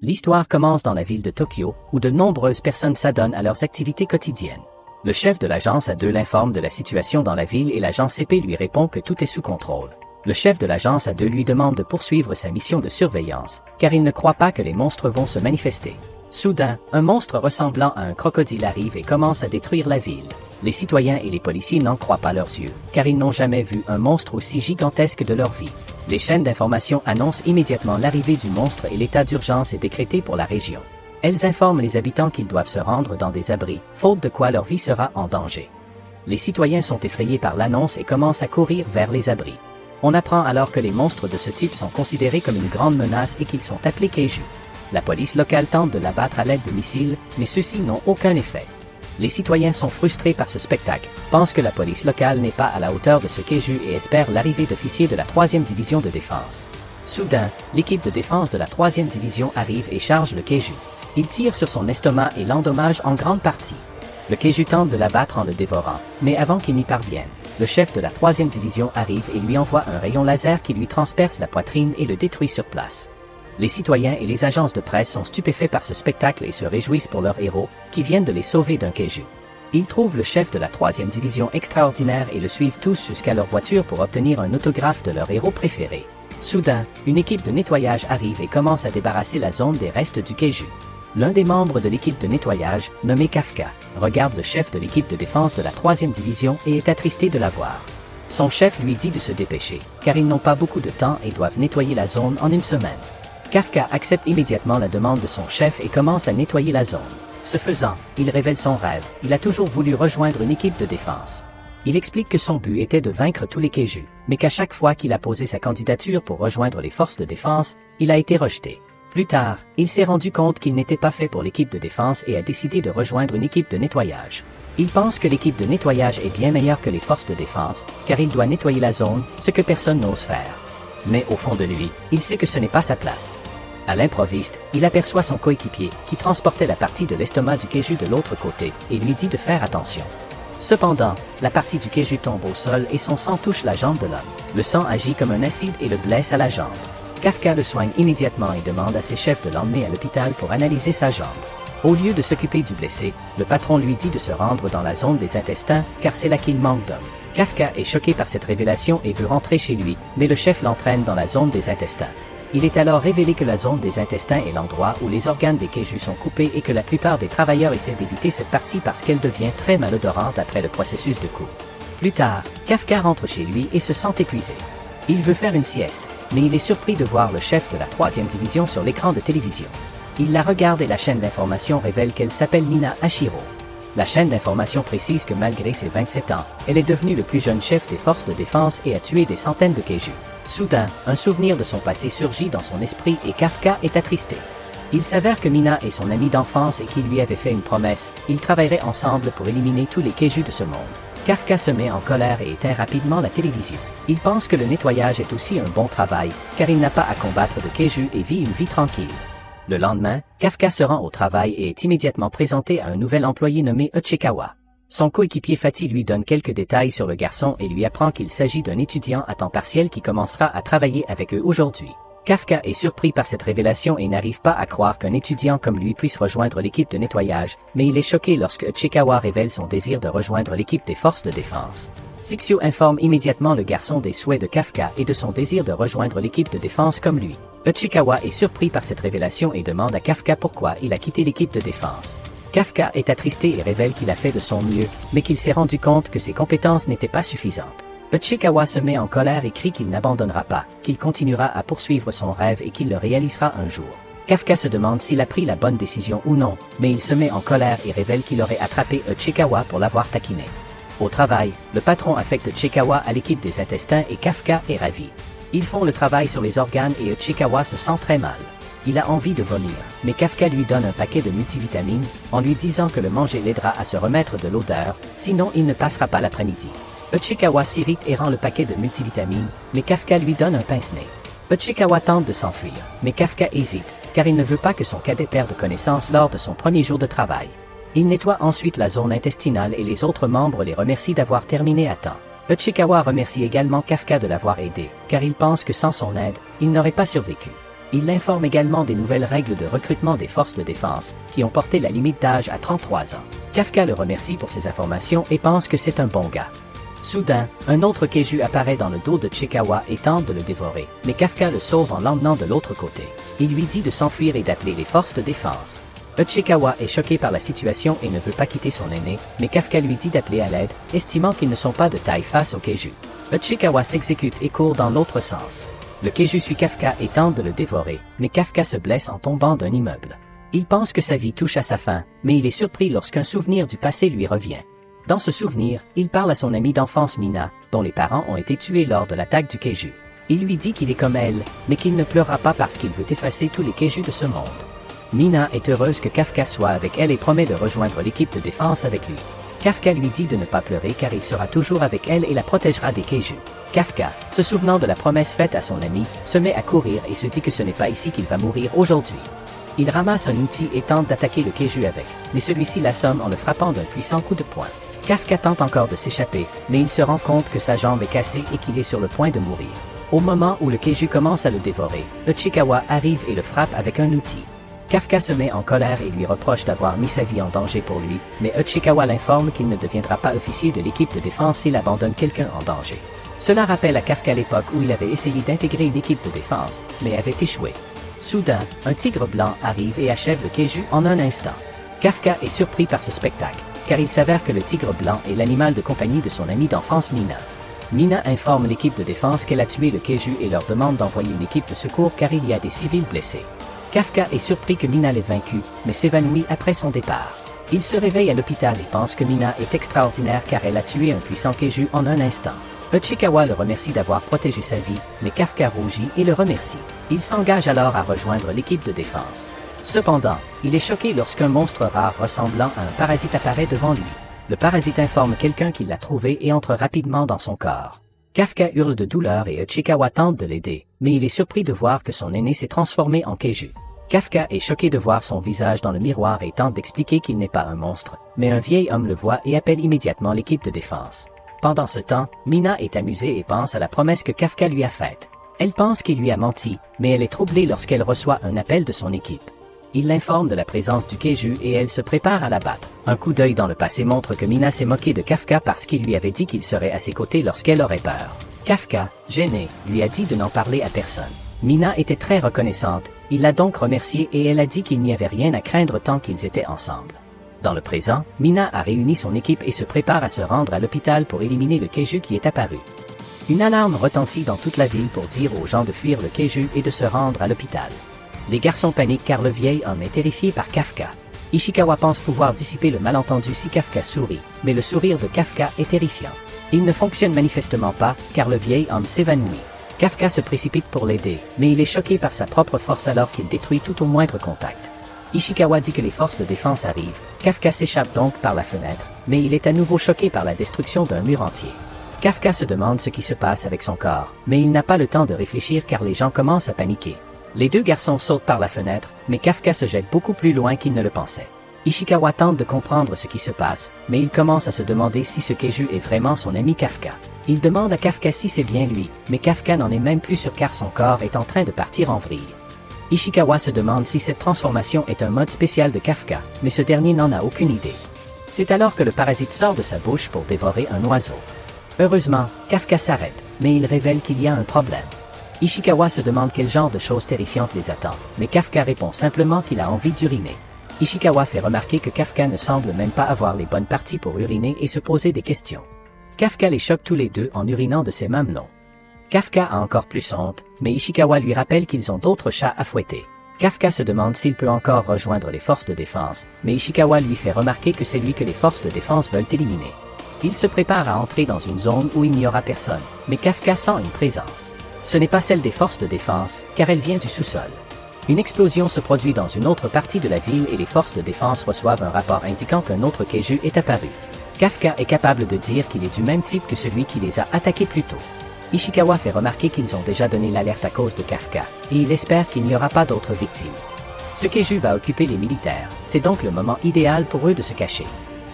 L'histoire commence dans la ville de Tokyo, où de nombreuses personnes s'adonnent à leurs activités quotidiennes. Le chef de l'agence A2 l'informe de la situation dans la ville et l'agent CP lui répond que tout est sous contrôle. Le chef de l'agence A2 lui demande de poursuivre sa mission de surveillance, car il ne croit pas que les monstres vont se manifester. Soudain, un monstre ressemblant à un crocodile arrive et commence à détruire la ville. Les citoyens et les policiers n'en croient pas leurs yeux, car ils n'ont jamais vu un monstre aussi gigantesque de leur vie. Les chaînes d'information annoncent immédiatement l'arrivée du monstre et l'état d'urgence est décrété pour la région. Elles informent les habitants qu'ils doivent se rendre dans des abris, faute de quoi leur vie sera en danger. Les citoyens sont effrayés par l'annonce et commencent à courir vers les abris. On apprend alors que les monstres de ce type sont considérés comme une grande menace et qu'ils sont appelés Kaiju. La police locale tente de l'abattre à l'aide de missiles, mais ceux-ci n'ont aucun effet. Les citoyens sont frustrés par ce spectacle, pensent que la police locale n'est pas à la hauteur de ce Kaiju et espèrent l'arrivée d'officiers de la 3e division de défense. Soudain, l'équipe de défense de la 3e division arrive et charge le Kaiju. Il tire sur son estomac et l'endommage en grande partie. Le Kaiju tente de l'abattre en le dévorant, mais avant qu'il n'y parvienne, le chef de la 3e division arrive et lui envoie un rayon laser qui lui transperce la poitrine et le détruit sur place. Les citoyens et les agences de presse sont stupéfaits par ce spectacle et se réjouissent pour leurs héros, qui viennent de les sauver d'un Kaiju. Ils trouvent le chef de la 3e division extraordinaire et le suivent tous jusqu'à leur voiture pour obtenir un autographe de leur héros préféré. Soudain, une équipe de nettoyage arrive et commence à débarrasser la zone des restes du Kaiju. L'un des membres de l'équipe de nettoyage, nommé Kafka, regarde le chef de l'équipe de défense de la 3e division et est attristé de la voir. Son chef lui dit de se dépêcher, car ils n'ont pas beaucoup de temps et doivent nettoyer la zone en une semaine. Kafka accepte immédiatement la demande de son chef et commence à nettoyer la zone. Ce faisant, il révèle son rêve, il a toujours voulu rejoindre une équipe de défense. Il explique que son but était de vaincre tous les Kaiju, mais qu'à chaque fois qu'il a posé sa candidature pour rejoindre les forces de défense, il a été rejeté. Plus tard, il s'est rendu compte qu'il n'était pas fait pour l'équipe de défense et a décidé de rejoindre une équipe de nettoyage. Il pense que l'équipe de nettoyage est bien meilleure que les forces de défense, car il doit nettoyer la zone, ce que personne n'ose faire. Mais au fond de lui, il sait que ce n'est pas sa place. À l'improviste, il aperçoit son coéquipier, qui transportait la partie de l'estomac du Kaiju de l'autre côté, et lui dit de faire attention. Cependant, la partie du Kaiju tombe au sol et son sang touche la jambe de l'homme. Le sang agit comme un acide et le blesse à la jambe. Kafka le soigne immédiatement et demande à ses chefs de l'emmener à l'hôpital pour analyser sa jambe. Au lieu de s'occuper du blessé, le patron lui dit de se rendre dans la zone des intestins, car c'est là qu'il manque d'hommes. Kafka est choqué par cette révélation et veut rentrer chez lui, mais le chef l'entraîne dans la zone des intestins. Il est alors révélé que la zone des intestins est l'endroit où les organes des Kaiju sont coupés et que la plupart des travailleurs essaient d'éviter cette partie parce qu'elle devient très malodorante après le processus de coupe. Plus tard, Kafka rentre chez lui et se sent épuisé. Il veut faire une sieste, mais il est surpris de voir le chef de la 3e division sur l'écran de télévision. Il la regarde et la chaîne d'information révèle qu'elle s'appelle Mina Hashiro. La chaîne d'information précise que malgré ses 27 ans, elle est devenue le plus jeune chef des forces de défense et a tué des centaines de Kaiju. Soudain, un souvenir de son passé surgit dans son esprit et Kafka est attristé. Il s'avère que Mina est son amie d'enfance et qu'il lui avait fait une promesse, ils travailleraient ensemble pour éliminer tous les Kaiju de ce monde. Kafka se met en colère et éteint rapidement la télévision. Il pense que le nettoyage est aussi un bon travail, car il n'a pas à combattre de Kaiju et vit une vie tranquille. Le lendemain, Kafka se rend au travail et est immédiatement présenté à un nouvel employé nommé Uchikawa. Son coéquipier Fatih lui donne quelques détails sur le garçon et lui apprend qu'il s'agit d'un étudiant à temps partiel qui commencera à travailler avec eux aujourd'hui. Kafka est surpris par cette révélation et n'arrive pas à croire qu'un étudiant comme lui puisse rejoindre l'équipe de nettoyage, mais il est choqué lorsque Uchikawa révèle son désir de rejoindre l'équipe des forces de défense. Sixio informe immédiatement le garçon des souhaits de Kafka et de son désir de rejoindre l'équipe de défense comme lui. Uchikawa est surpris par cette révélation et demande à Kafka pourquoi il a quitté l'équipe de défense. Kafka est attristé et révèle qu'il a fait de son mieux, mais qu'il s'est rendu compte que ses compétences n'étaient pas suffisantes. Uchikawa se met en colère et crie qu'il n'abandonnera pas, qu'il continuera à poursuivre son rêve et qu'il le réalisera un jour. Kafka se demande s'il a pris la bonne décision ou non, mais il se met en colère et révèle qu'il aurait attrapé Uchikawa pour l'avoir taquiné. Au travail, le patron affecte Uchikawa à l'équipe des intestins et Kafka est ravi. Ils font le travail sur les organes et Uchikawa se sent très mal. Il a envie de vomir, mais Kafka lui donne un paquet de multivitamines, en lui disant que le manger l'aidera à se remettre de l'odeur, sinon il ne passera pas l'après-midi. Uchikawa s'irrite et rend le paquet de multivitamines, mais Kafka lui donne un pince-nez. Uchikawa tente de s'enfuir, mais Kafka hésite, car il ne veut pas que son cadet perde connaissance lors de son premier jour de travail. Il nettoie ensuite la zone intestinale et les autres membres les remercient d'avoir terminé à temps. Uchikawa remercie également Kafka de l'avoir aidé, car il pense que sans son aide, il n'aurait pas survécu. Il l'informe également des nouvelles règles de recrutement des forces de défense, qui ont porté la limite d'âge à 33 ans. Kafka le remercie pour ces informations et pense que c'est un bon gars. Soudain, un autre Keiju apparaît dans le dos de Chikawa et tente de le dévorer, mais Kafka le sauve en l'emmenant de l'autre côté. Il lui dit de s'enfuir et d'appeler les forces de défense. Uchikawa est choqué par la situation et ne veut pas quitter son aîné, mais Kafka lui dit d'appeler à l'aide, estimant qu'ils ne sont pas de taille face au Keiju. Uchikawa s'exécute et court dans l'autre sens. Le Keiju suit Kafka et tente de le dévorer, mais Kafka se blesse en tombant d'un immeuble. Il pense que sa vie touche à sa fin, mais il est surpris lorsqu'un souvenir du passé lui revient. Dans ce souvenir, il parle à son amie d'enfance Mina, dont les parents ont été tués lors de l'attaque du Keiju. Il lui dit qu'il est comme elle, mais qu'il ne pleurera pas parce qu'il veut effacer tous les Keiju de ce monde. Mina est heureuse que Kafka soit avec elle et promet de rejoindre l'équipe de défense avec lui. Kafka lui dit de ne pas pleurer car il sera toujours avec elle et la protégera des Keiju. Kafka, se souvenant de la promesse faite à son ami, se met à courir et se dit que ce n'est pas ici qu'il va mourir aujourd'hui. Il ramasse un outil et tente d'attaquer le Keiju avec, mais celui-ci l'assomme en le frappant d'un puissant coup de poing. Kafka tente encore de s'échapper, mais il se rend compte que sa jambe est cassée et qu'il est sur le point de mourir. Au moment où le Keiju commence à le dévorer, Uchikawa arrive et le frappe avec un outil. Kafka se met en colère et lui reproche d'avoir mis sa vie en danger pour lui, mais Uchikawa l'informe qu'il ne deviendra pas officier de l'équipe de défense s'il abandonne quelqu'un en danger. Cela rappelle à Kafka l'époque où il avait essayé d'intégrer une équipe de défense, mais avait échoué. Soudain, un tigre blanc arrive et achève le Keiju en un instant. Kafka est surpris par ce spectacle, car il s'avère que le tigre blanc est l'animal de compagnie de son amie d'enfance Mina. Mina informe l'équipe de défense qu'elle a tué le Keiju et leur demande d'envoyer une équipe de secours car il y a des civils blessés. Kafka est surpris que Mina l'ait vaincu, mais s'évanouit après son départ. Il se réveille à l'hôpital et pense que Mina est extraordinaire car elle a tué un puissant Keiju en un instant. Uchikawa le remercie d'avoir protégé sa vie, mais Kafka rougit et le remercie. Il s'engage alors à rejoindre l'équipe de défense. Cependant, il est choqué lorsqu'un monstre rare ressemblant à un parasite apparaît devant lui. Le parasite informe quelqu'un qu'il l'a trouvé et entre rapidement dans son corps. Kafka hurle de douleur et Uchikawa tente de l'aider, mais il est surpris de voir que son aîné s'est transformé en Keiju. Kafka est choqué de voir son visage dans le miroir et tente d'expliquer qu'il n'est pas un monstre, mais un vieil homme le voit et appelle immédiatement l'équipe de défense. Pendant ce temps, Mina est amusée et pense à la promesse que Kafka lui a faite. Elle pense qu'il lui a menti, mais elle est troublée lorsqu'elle reçoit un appel de son équipe. Il l'informe de la présence du Keiju et elle se prépare à l'abattre. Un coup d'œil dans le passé montre que Mina s'est moquée de Kafka parce qu'il lui avait dit qu'il serait à ses côtés lorsqu'elle aurait peur. Kafka, gêné, lui a dit de n'en parler à personne. Mina était très reconnaissante, il l'a donc remerciée et elle a dit qu'il n'y avait rien à craindre tant qu'ils étaient ensemble. Dans le présent, Mina a réuni son équipe et se prépare à se rendre à l'hôpital pour éliminer le Keiju qui est apparu. Une alarme retentit dans toute la ville pour dire aux gens de fuir le Keiju et de se rendre à l'hôpital. Les garçons paniquent car le vieil homme est terrifié par Kafka. Ishikawa pense pouvoir dissiper le malentendu si Kafka sourit, mais le sourire de Kafka est terrifiant. Il ne fonctionne manifestement pas, car le vieil homme s'évanouit. Kafka se précipite pour l'aider, mais il est choqué par sa propre force alors qu'il détruit tout au moindre contact. Ishikawa dit que les forces de défense arrivent. Kafka s'échappe donc par la fenêtre, mais il est à nouveau choqué par la destruction d'un mur entier. Kafka se demande ce qui se passe avec son corps, mais il n'a pas le temps de réfléchir car les gens commencent à paniquer. Les deux garçons sautent par la fenêtre, mais Kafka se jette beaucoup plus loin qu'il ne le pensait. Ishikawa tente de comprendre ce qui se passe, mais il commence à se demander si ce Keiju est vraiment son ami Kafka. Il demande à Kafka si c'est bien lui, mais Kafka n'en est même plus sûr car son corps est en train de partir en vrille. Ishikawa se demande si cette transformation est un mode spécial de Kafka, mais ce dernier n'en a aucune idée. C'est alors que le parasite sort de sa bouche pour dévorer un oiseau. Heureusement, Kafka s'arrête, mais il révèle qu'il y a un problème. Ishikawa se demande quel genre de choses terrifiantes les attend, mais Kafka répond simplement qu'il a envie d'uriner. Ishikawa fait remarquer que Kafka ne semble même pas avoir les bonnes parties pour uriner et se poser des questions. Kafka les choque tous les deux en urinant de ses mamelons. Kafka a encore plus honte, mais Ishikawa lui rappelle qu'ils ont d'autres chats à fouetter. Kafka se demande s'il peut encore rejoindre les forces de défense, mais Ishikawa lui fait remarquer que c'est lui que les forces de défense veulent éliminer. Il se prépare à entrer dans une zone où il n'y aura personne, mais Kafka sent une présence. Ce n'est pas celle des forces de défense, car elle vient du sous-sol. Une explosion se produit dans une autre partie de la ville et les forces de défense reçoivent un rapport indiquant qu'un autre Keiju est apparu. Kafka est capable de dire qu'il est du même type que celui qui les a attaqués plus tôt. Ishikawa fait remarquer qu'ils ont déjà donné l'alerte à cause de Kafka, et il espère qu'il n'y aura pas d'autres victimes. Ce Keiju va occuper les militaires, c'est donc le moment idéal pour eux de se cacher.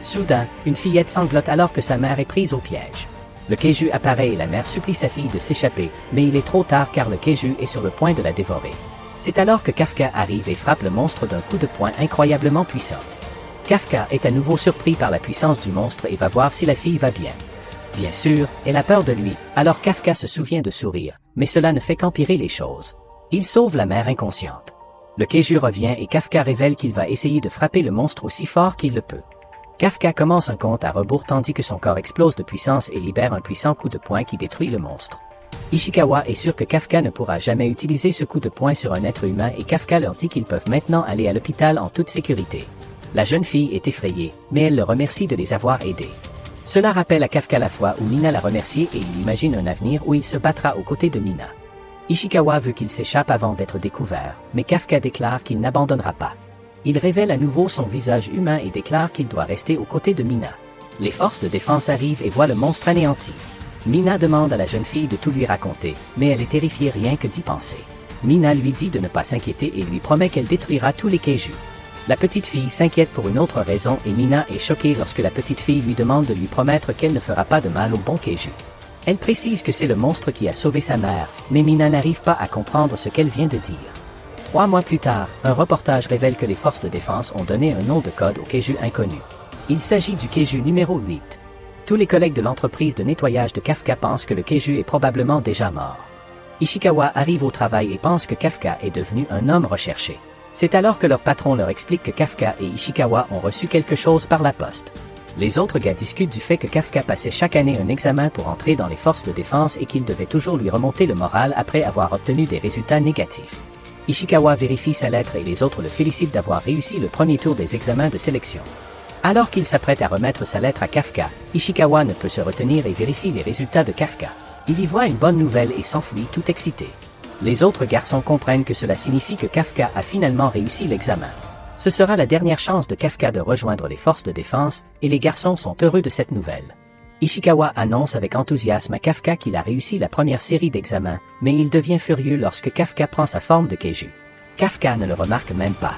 Soudain, une fillette sanglote alors que sa mère est prise au piège. Le Keiju apparaît et la mère supplie sa fille de s'échapper, mais il est trop tard car le Keiju est sur le point de la dévorer. C'est alors que Kafka arrive et frappe le monstre d'un coup de poing incroyablement puissant. Kafka est à nouveau surpris par la puissance du monstre et va voir si la fille va bien. Bien sûr, elle a peur de lui, alors Kafka se souvient de sourire, mais cela ne fait qu'empirer les choses. Il sauve la mère inconsciente. Le Keiju revient et Kafka révèle qu'il va essayer de frapper le monstre aussi fort qu'il le peut. Kafka commence un compte à rebours tandis que son corps explose de puissance et libère un puissant coup de poing qui détruit le monstre. Ishikawa est sûr que Kafka ne pourra jamais utiliser ce coup de poing sur un être humain et Kafka leur dit qu'ils peuvent maintenant aller à l'hôpital en toute sécurité. La jeune fille est effrayée, mais elle le remercie de les avoir aidés. Cela rappelle à Kafka la fois où Mina l'a remercié et il imagine un avenir où il se battra aux côtés de Mina. Ishikawa veut qu'il s'échappe avant d'être découvert, mais Kafka déclare qu'il n'abandonnera pas. Il révèle à nouveau son visage humain et déclare qu'il doit rester aux côtés de Mina. Les forces de défense arrivent et voient le monstre anéanti. Mina demande à la jeune fille de tout lui raconter, mais elle est terrifiée rien que d'y penser. Mina lui dit de ne pas s'inquiéter et lui promet qu'elle détruira tous les Keiju. La petite fille s'inquiète pour une autre raison et Mina est choquée lorsque la petite fille lui demande de lui promettre qu'elle ne fera pas de mal au bon Keiju. Elle précise que c'est le monstre qui a sauvé sa mère, mais Mina n'arrive pas à comprendre ce qu'elle vient de dire. 3 mois plus tard, un reportage révèle que les forces de défense ont donné un nom de code au Keiju inconnu. Il s'agit du Keiju numéro 8. Tous les collègues de l'entreprise de nettoyage de Kafka pensent que le Keiju est probablement déjà mort. Ishikawa arrive au travail et pense que Kafka est devenu un homme recherché. C'est alors que leur patron leur explique que Kafka et Ishikawa ont reçu quelque chose par la poste. Les autres gars discutent du fait que Kafka passait chaque année un examen pour entrer dans les forces de défense et qu'il devait toujours lui remonter le moral après avoir obtenu des résultats négatifs. Ishikawa vérifie sa lettre et les autres le félicitent d'avoir réussi le premier tour des examens de sélection. Alors qu'il s'apprête à remettre sa lettre à Kafka, Ishikawa ne peut se retenir et vérifie les résultats de Kafka. Il y voit une bonne nouvelle et s'enfuit tout excité. Les autres garçons comprennent que cela signifie que Kafka a finalement réussi l'examen. Ce sera la dernière chance de Kafka de rejoindre les forces de défense, et les garçons sont heureux de cette nouvelle. Ishikawa annonce avec enthousiasme à Kafka qu'il a réussi la première série d'examens, mais il devient furieux lorsque Kafka prend sa forme de Keiju. Kafka ne le remarque même pas.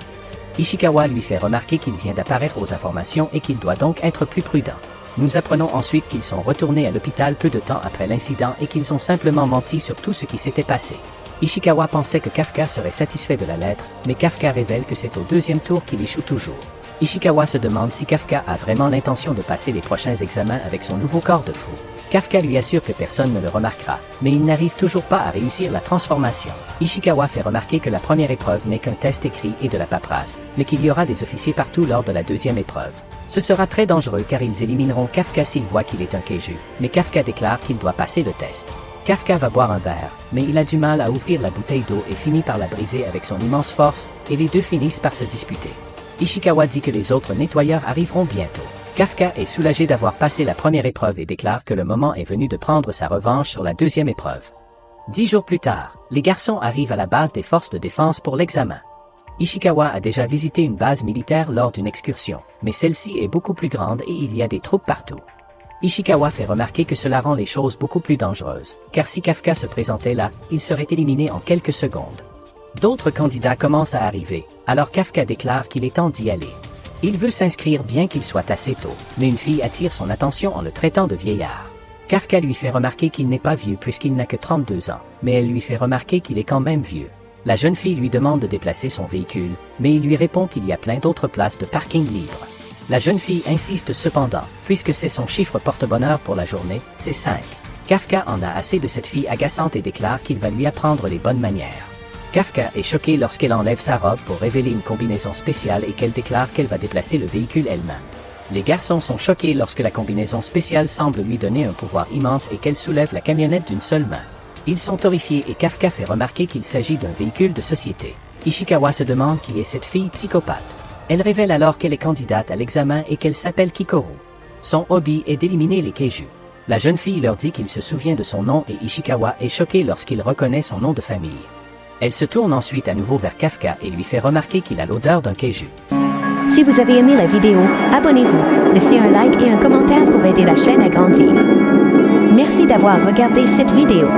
Ishikawa lui fait remarquer qu'il vient d'apparaître aux informations et qu'il doit donc être plus prudent. Nous apprenons ensuite qu'ils sont retournés à l'hôpital peu de temps après l'incident et qu'ils ont simplement menti sur tout ce qui s'était passé. Ishikawa pensait que Kafka serait satisfait de la lettre, mais Kafka révèle que c'est au deuxième tour qu'il échoue toujours. Ishikawa se demande si Kafka a vraiment l'intention de passer les prochains examens avec son nouveau corps de fou. Kafka lui assure que personne ne le remarquera, mais il n'arrive toujours pas à réussir la transformation. Ishikawa fait remarquer que la première épreuve n'est qu'un test écrit et de la paperasse, mais qu'il y aura des officiers partout lors de la deuxième épreuve. Ce sera très dangereux car ils élimineront Kafka s'ils voient qu'il est un Keiju, mais Kafka déclare qu'il doit passer le test. Kafka va boire un verre, mais il a du mal à ouvrir la bouteille d'eau et finit par la briser avec son immense force, et les deux finissent par se disputer. Ishikawa dit que les autres nettoyeurs arriveront bientôt. Kafka est soulagé d'avoir passé la première épreuve et déclare que le moment est venu de prendre sa revanche sur la deuxième épreuve. 10 jours plus tard, les garçons arrivent à la base des forces de défense pour l'examen. Ishikawa a déjà visité une base militaire lors d'une excursion, mais celle-ci est beaucoup plus grande et il y a des troupes partout. Ishikawa fait remarquer que cela rend les choses beaucoup plus dangereuses, car si Kafka se présentait là, il serait éliminé en quelques secondes. D'autres candidats commencent à arriver, alors Kafka déclare qu'il est temps d'y aller. Il veut s'inscrire bien qu'il soit assez tôt, mais une fille attire son attention en le traitant de vieillard. Kafka lui fait remarquer qu'il n'est pas vieux puisqu'il n'a que 32 ans, mais elle lui fait remarquer qu'il est quand même vieux. La jeune fille lui demande de déplacer son véhicule, mais il lui répond qu'il y a plein d'autres places de parking libres. La jeune fille insiste cependant, puisque c'est son chiffre porte-bonheur pour la journée, c'est 5. Kafka en a assez de cette fille agaçante et déclare qu'il va lui apprendre les bonnes manières. Kafka est choqué lorsqu'elle enlève sa robe pour révéler une combinaison spéciale et qu'elle déclare qu'elle va déplacer le véhicule elle-même. Les garçons sont choqués lorsque la combinaison spéciale semble lui donner un pouvoir immense et qu'elle soulève la camionnette d'une seule main. Ils sont horrifiés et Kafka fait remarquer qu'il s'agit d'un véhicule de société. Ishikawa se demande qui est cette fille psychopathe. Elle révèle alors qu'elle est candidate à l'examen et qu'elle s'appelle Kikoru. Son hobby est d'éliminer les Keiju. La jeune fille leur dit qu'il se souvient de son nom et Ishikawa est choqué lorsqu'il reconnaît son nom de famille. Elle se tourne ensuite à nouveau vers Kafka et lui fait remarquer qu'il a l'odeur d'un Keiju. Si vous avez aimé la vidéo, abonnez-vous, laissez un like et un commentaire pour aider la chaîne à grandir. Merci d'avoir regardé cette vidéo.